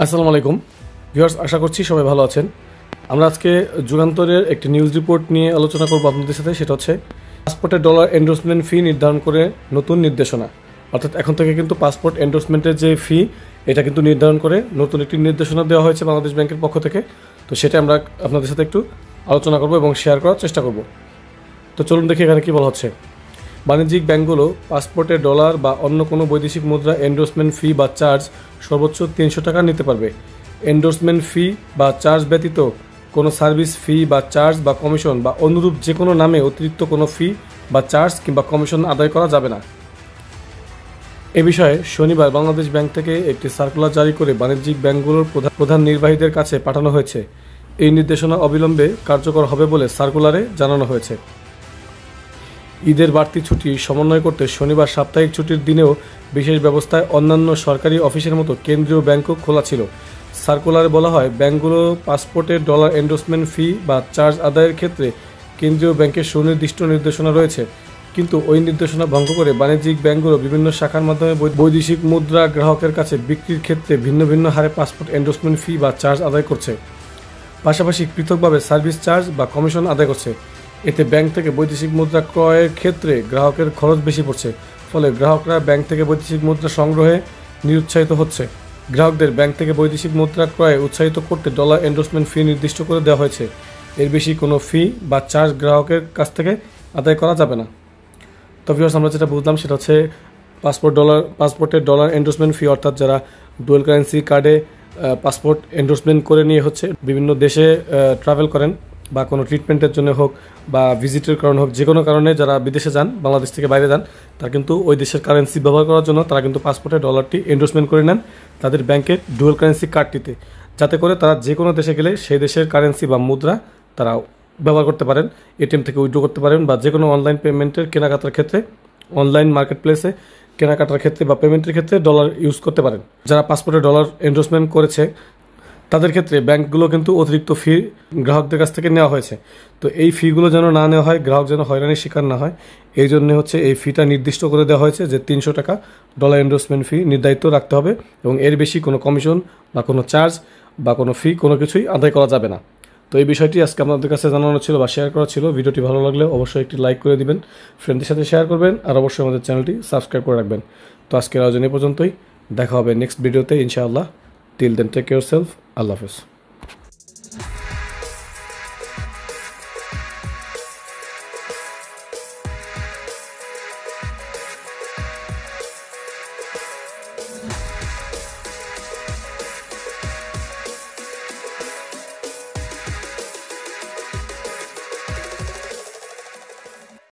আসসালামু আলাইকুম ভিউয়ার্স, আশা করছি সবাই ভালো আছেন। আমরা আজকে যুগান্তরের একটি নিউজ রিপোর্ট নিয়ে আলোচনা করব আপনাদের সাথে। সেটা হচ্ছে পাসপোর্টের ডলার এন্ডোর্সমেন্ট ফি নির্ধারণ করে নতুন নির্দেশনা। অর্থাৎ এখন থেকে কিন্তু পাসপোর্ট এন্ডোর্সমেন্টের যে ফি, এটা কিন্তু নির্ধারণ করে নতুন একটি নির্দেশনা দেওয়া হয়েছে বাংলাদেশ ব্যাংকের পক্ষ থেকে। তো সেটা আমরা আপনাদের সাথে একটু আলোচনা করব এবং শেয়ার করার চেষ্টা করব। তো চলুন দেখি এখানে কী বলা হচ্ছে। বাণিজ্যিক ব্যাংকগুলো পাসপোর্টে ডলার বা অন্য কোনো বৈদেশিক মুদ্রা এন্ডোর্সমেন্ট ফি বা চার্জ সর্বোচ্চ 300 টাকা নিতে পারবে। এন্ডোর্সমেন্ট ফি বা চার্জ ব্যতীত কোনো সার্ভিস ফি বা চার্জ বা কমিশন বা অনুরূপ যে কোনো নামে অতিরিক্ত কোনো ফি বা চার্জ কিংবা কমিশন আদায় করা যাবে না। এ বিষয়ে শনিবার বাংলাদেশ ব্যাংক থেকে একটি সার্কুলার জারি করে বাণিজ্যিক ব্যাংকগুলোর প্রধান নির্বাহীদের কাছে পাঠানো হয়েছে। এই নির্দেশনা অবিলম্বে কার্যকর হবে বলে সার্কুলারে জানানো হয়েছে। ঈদের বাড়তি ছুটি সমন্বয় করতে শনিবার সাপ্তাহিক ছুটির দিনেও বিশেষ ব্যবস্থায় অন্যান্য সরকারি অফিসের মতো কেন্দ্রীয় ব্যাংকও খোলা ছিল। সার্কুলারে বলা হয়, ব্যাংকগুলো পাসপোর্টের ডলার এন্ডোর্সমেন্ট ফি বা চার্জ আদায়ের ক্ষেত্রে কেন্দ্রীয় ব্যাংকের সুনির্দিষ্ট নির্দেশনা রয়েছে, কিন্তু ওই নির্দেশনা ভঙ্গ করে বাণিজ্যিক ব্যাংকগুলো বিভিন্ন শাখার মাধ্যমে বৈদেশিক মুদ্রা গ্রাহকের কাছে বিক্রির ক্ষেত্রে ভিন্ন ভিন্ন হারে পাসপোর্ট এন্ডোর্সমেন্ট ফি বা চার্জ আদায় করছে। পাশাপাশি পৃথকভাবে সার্ভিস চার্জ বা কমিশন আদায় করছে। এতে ব্যাংক থেকে বৈদেশিক মুদ্রা ক্রয়ের ক্ষেত্রে গ্রাহকের খরচ বেশি পড়ছে, ফলে গ্রাহকরা ব্যাংক থেকে বৈদেশিক মুদ্রা সংগ্রহে নিরুৎসাহিত হচ্ছে। গ্রাহকদের ব্যাংক থেকে বৈদেশিক মুদ্রা ক্রয়ে উৎসাহিত করতে ডলার এন্ডোর্সমেন্ট ফি নির্দিষ্ট করে দেওয়া হয়েছে। এর বেশি কোনো ফি বা চার্জ গ্রাহকের কাছ থেকে আদায় করা যাবে না। তো ভিউয়ার্স, আমরা যেটা বুঝলাম সেটা হচ্ছে পাসপোর্টের ডলার এন্ডোর্সমেন্ট ফি, অর্থাৎ যারা ডুয়াল কারেন্সি কার্ডে পাসপোর্ট এন্ডোর্সমেন্ট করে নিয়ে হচ্ছে বিভিন্ন দেশে ট্রাভেল করেন, বা কোনো ট্রিটমেন্টের জন্য হোক বা ভিজিটের কারণে হোক, যে কোনো কারণে যারা বিদেশে যান, বাংলাদেশ থেকে বাইরে যান, তারা কিন্তু ওই দেশের কারেন্সি ব্যবহার করার জন্য তারা কিন্তু পাসপোর্টে ডলারটি এন্ডোর্সমেন্ট করে নেন তাদের ব্যাংকের ডুয়াল কারেন্সি কার্ডটিতে, যাতে করে তারা যে কোনো দেশে গেলে সেই দেশের কারেন্সি বা মুদ্রা তারা ব্যবহার করতে পারেন, এটিএম থেকে উইথড্র করতে পারেন, বা যে কোনো অনলাইন পেমেন্টের কেনাকাটার ক্ষেত্রে, অনলাইন মার্কেট প্লেসে কেনাকাটার ক্ষেত্রে বা পেমেন্টের ক্ষেত্রে ডলার ইউজ করতে পারেন। যারা পাসপোর্টে ডলার এন্ডোর্সমেন্ট করেছে তাদের ক্ষেত্রে ব্যাংকগুলো কিন্তু অতিরিক্ত ফি গ্রাহকদের কাছ থেকে নেওয়া হয়েছে। তো এই ফিগুলো যেন না নেওয়া হয়, গ্রাহক যেন হয়রানির শিকার না হয়, এই জন্য হচ্ছে এই ফিটা নির্দিষ্ট করে দেওয়া হয়েছে যে 300 টাকা ডলার এন্ডোর্সমেন্ট ফি নির্ধারিত রাখতে হবে, এবং এর বেশি কোনো কমিশন বা কোনো চার্জ বা কোনো ফি কোনো কিছুই আদায় করা যাবে না। তো এই বিষয়টি আজকে আপনাদের কাছে জানানো ছিল বা শেয়ার করা ছিল। ভিডিওটি ভালো লাগলে অবশ্যই একটি লাইক করে দিবেন, ফ্রেন্ডদের সাথে শেয়ার করবেন, আর অবশ্যই আমাদের চ্যানেলটি সাবস্ক্রাইব করে রাখবেন। তো আজকের আয়োজন এ পর্যন্তই, দেখা হবে নেক্সট ভিডিওতে ইনশাআল্লাহ। Till then take care self, আল্লাহ হাফেজ।